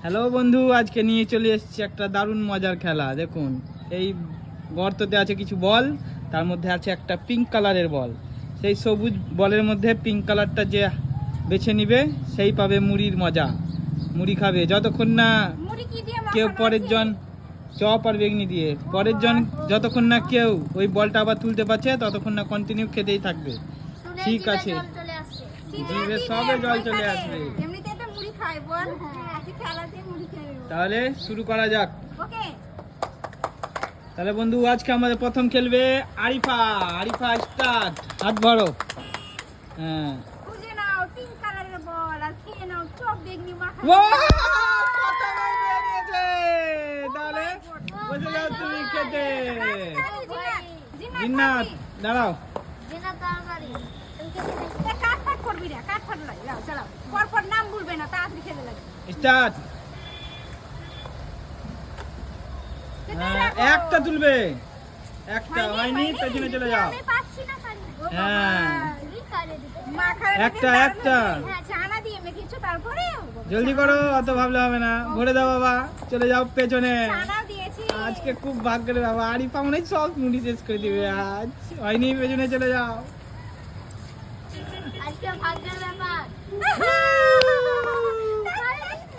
Hello বন্ধু, আজকে নিয়ে চলে এসেছি একটা দারুণ মজার খেলা। দেখুন, এই গর্ততে আছে কিছু বল, তার মধ্যে আছে একটা পিঙ্ক কালারের বল। সেই সবুজ বলের মধ্যে পিঙ্ক কালারটা যে বেছে নিবে সেই পাবে মুড়ির মজা। মুড়ি খাবে যতক্ষণ না কেউ পরের জন চপ আর বেগনি দিয়ে পরের জন যতক্ষণ না কেউ ওই বলটা আবার তুলতে পারছে ততক্ষণ না কন্টিনিউ খেতেই থাকবে। ঠিক আছে, জিভে সবে জল চলে আসবে। তাহলে শুরু করা যাক। তাহলে বন্ধু, আজকে আমাদের প্রথম খেলবে আরিফা। আরিফা স্টার্ট, হাত ভরো। হ্যাঁ, তাহলে বসে যাও তুমি খেতে। জিন্নাত দাঁড়াও। স্টার্ট। একটা তুলবে, একটা হয়নি, পেছনে চলে যাও। হ্যাঁ, একটা একটা জলদি করো, অত ভাবলে হবে না। ভরে দাও বাবা, চলে যাও পেছনে। আজকে খুব ভাগ্যের বাবা, আরিফা মনে হয় সব মুড়ি শেষ করে দিবে আজ। হয়নি, পেছনে চলে যাও।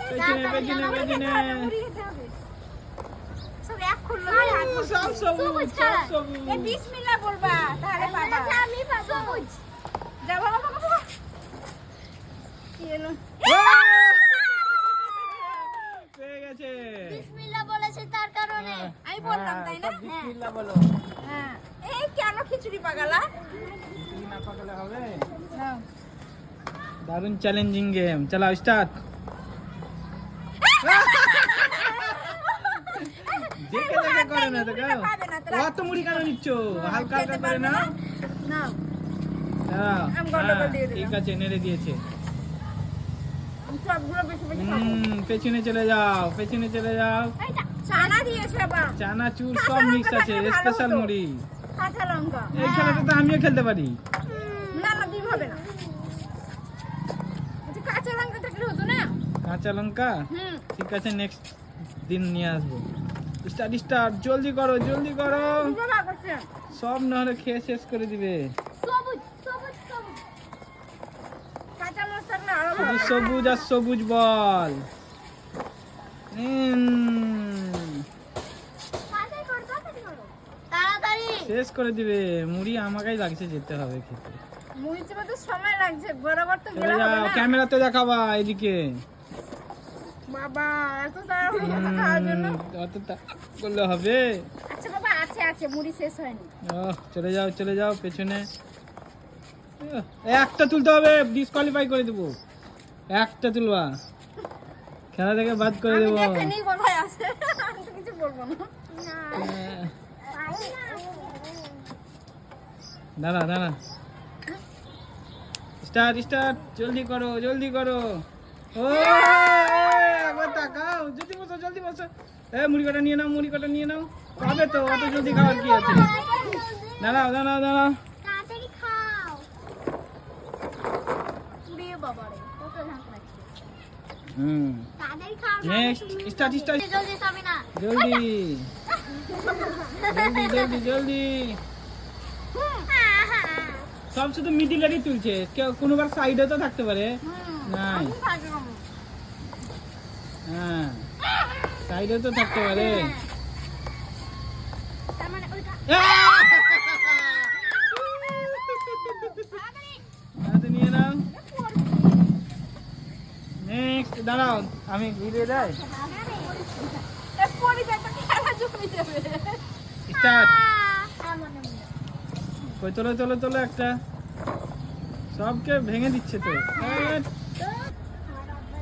পেছনে পেছনে পেছনে সব সবুজ, সব সবুজ। বিসমিল্লাহ বলবা তাহলে বাবা। আমি সবুজ যা বাবা বাবা। কি এলো? পেয়ে গেছে। বিসমিল্লাহ বলেছে তার কারণে আমি বললাম, তাই না? বিসমিল্লাহ বলো। হ্যাঁ, এই কেন খিচুড়ি পাগালা? খিচুড়ি না পাকালে হবে? নাও। দারুণ চ্যালেঞ্জিং গেম, চালাও স্টার্ট। দেখে দেখে করে না তো গাও। অত মুড়ি কেন নিচ্ছ? হালকা হালকা করে না। নাও। ঠিক আছে, নেড়ে দিয়েছে। সবগুলো বেশি বেশি খাবো। পেছনে চলে যাও, পেছনে চলে যাও। চানা দিয়েছে বাবা। চানাচুর সব মিক্স আছে, স্পেশাল মুড়ি। কাঁচা লঙ্কা। এই খেলাটা তো আমিও খেলতে পারি। না না, দিন হবে না। আচ্ছা, কাঁচা লঙ্কা থাকলে হতো না? কাঁচা লঙ্কা? ঠিক আছে, নেক্সট দিন নিয়ে আসবো। স্টার্ট স্টার্ট, জলদি করো জলদি করো, সব না হলে খেয়ে শেষ করে দিবে। সবুজ সবুজ সবুজ। কাঁচা মরিচ থাকলে আরো ভালো। সবুজ আর সবুজ বল। তাড়াতাড়ি শেষ করে দিবে। মুড়ি আমাকেই লাগছে, যেতে হবে খেতে। মুড়ি চিবাতে সময় লাগছে, বরাবর তো চলে গেলে হবে যাও, না। ক্যামেরাতে দেখাবা এদিকে। বাবা, এত তাড়াহুড়ো খাওয়ার জন্য। অত করলে হবে? আচ্ছা বাবা, আছে আছে, মুড়ি শেষ হয়নি। চলে যাও চলে যাও পেছনে। একটা তুলতে হবে, ডিসকোয়ালিফাই করে দেবো। একটা তুলবা, খেলা থেকে বাদ করে দেবো। আমি দেখে নিই কোথায় আছে, আমি তো কিছু বলবো না। দাঁড়া দাঁড়া, স্টার্ট স্টার্ট, জলদি করো জলদি করো। ও একবার তাকাও, জলদি বসো জলদি বসো। মুড়ি কটা নিয়ে নাও, মুড়ি কটা নিয়ে নাও। হবে তো, অত জলদি খাওয়ার কি আছে? দাঁড়াও দাঁড়াও দাঁড়াও। তাড়াতাড়ি খাও। পুড়ে বাবা রে, কত ঝাঁক লাগছে। তাড়াতাড়ি খাও। নেক্সট স্টার্ট স্টার্ট, জলদি খাবি না। জলদি জলদি জলদি জলদি। সব শুধু মিডিলেরই তুলছে, কেউ কোনোবার সাইডে তো থাকতে পারে। নাই, হ্যাঁ সাইডে তো থাকতে পারে। তার মানে ওইটা নিয়ে নাও। নেক্সট দাঁড়াও, আমি ঘুরিয়ে দেয়। স্টার্ট। কই তোলো তোলো তোলো, একটা সবকে ভেঙে দিচ্ছে তো।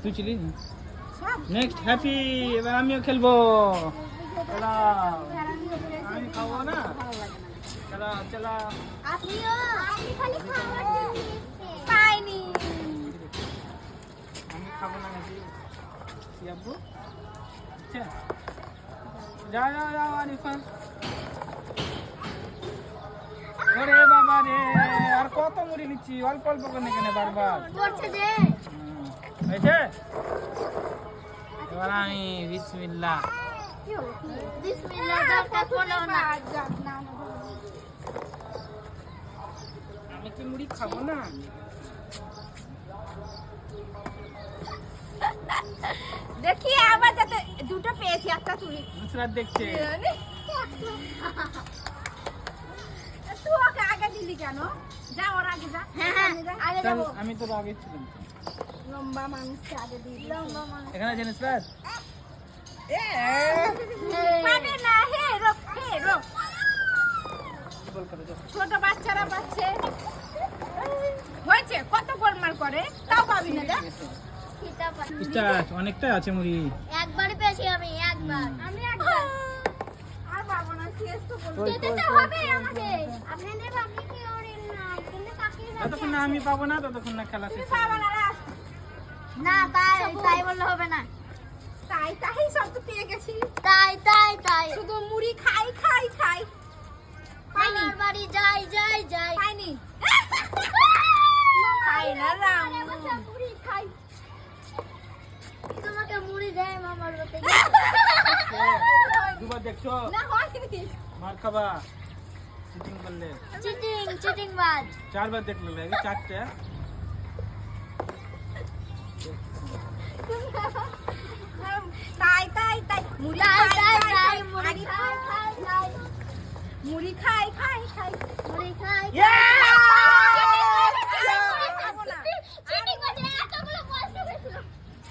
তুই ছিলি নেক্সট হ্যাপি। এবার আমিও খেলবো। আমি খাবো না, চলা চলা। আপনিও আপনি খালি খাবার পাইনি। আমি খাবো না নাকি? কি আব্বু? আচ্ছা যাও যাও যাও আরিফা। ওরে বাবা রে, আর কত মুড়ি নিচ্ছি, অল্প অল্প করে কেন বারবার? পড়ছে যে হয়েছে? এবার আমি বিসমিল্লাহ। বিসমিল্লাহ দরকার পড়লো না। আমি কি মুড়ি খাবো না? দেখি আবার যাতে দুটো পেয়েছি, একটা তুলি। নুসরাত দেখছে। তুই ওকে আগে দিলি কেন? যা ওর আগে যা। হ্যাঁ আগে চল, যাবো। আমি তো আগে ছিলাম। লম্বা মানুষকে আগে দিই। লম্বা মানুষ এখানে আছে নুসরাত। পাবে না। হে রোক, হে রোক। গোল করে দাও। ছোট বাচ্চারা পাচ্ছে। হয়েছে কত গোলমাল করে তাও পাবি না। দেখ স্টার্ট, অনেকটাই আছে মুড়ি। একবারই পেয়েছি আমি, একবার। আমি একবার। আর পাবো না, শেষ তো বলতে ওই, যেতে ওই, তো ওই, হবে ওই, আমাকে। আপনি নেব, আপনি কি ওরেন না? কিন্তু কাকে যতক্ষণ না আমি পাবো না ততক্ষণ না খেলা শেষ পাবো হবে। না। না তাই বললে হবে না। তাই সব তো পেয়ে গেছি। তাই শুধু মুড়ি খাই। আমার বাড়ি যাই খাইনি। খাই না রাম। মুড়ি খাই। তোমাকে মুড়ি দেয় মামার বাড়িতে। দুবার দেখছো? না হয়নি। মার খাবা চিটিং করলে। চিটিং বাজ। 4 বার দেখলে লাগে, 4টে। তাই মুড়ি খাই।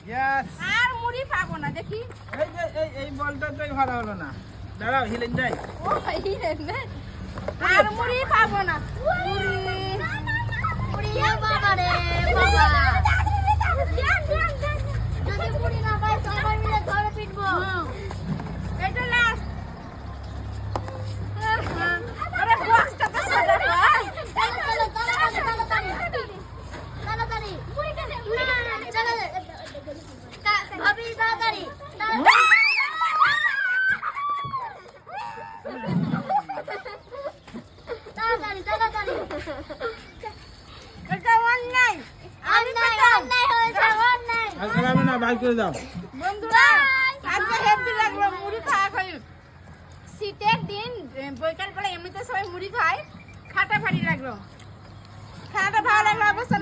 ইয়েস। আর মুড়ি পাবো না। দেখি এই বলটা তো ভালো হলো না। দাঁড়াও, হিলেন যাই। আর মুড়ি পাবো না। মুড়ি বাবা রে বাবা। যদি মুড়ি না পাই সবাই মিলে ধরে পিটবো। এটা লাস্ট। আরে বক্সটা তো সাদা কর। তাড়াতাড়ি মুড়ি খেলে চলে ভাবি তাড়াতাড়ি। এটা অন্যায় হয়েছে, অন্যায়। আর খেলাবে না, বাই করে দাও। বন্ধুরা আজকে হেভি লাগলো মুড়ি খাই। শীতের দিন বৈকাল বেলা এমনিতে সবাই মুড়ি খায়, ফাটাফাটি লাগলো। খাওয়াটা ভালো লাগলো অবশ্যই।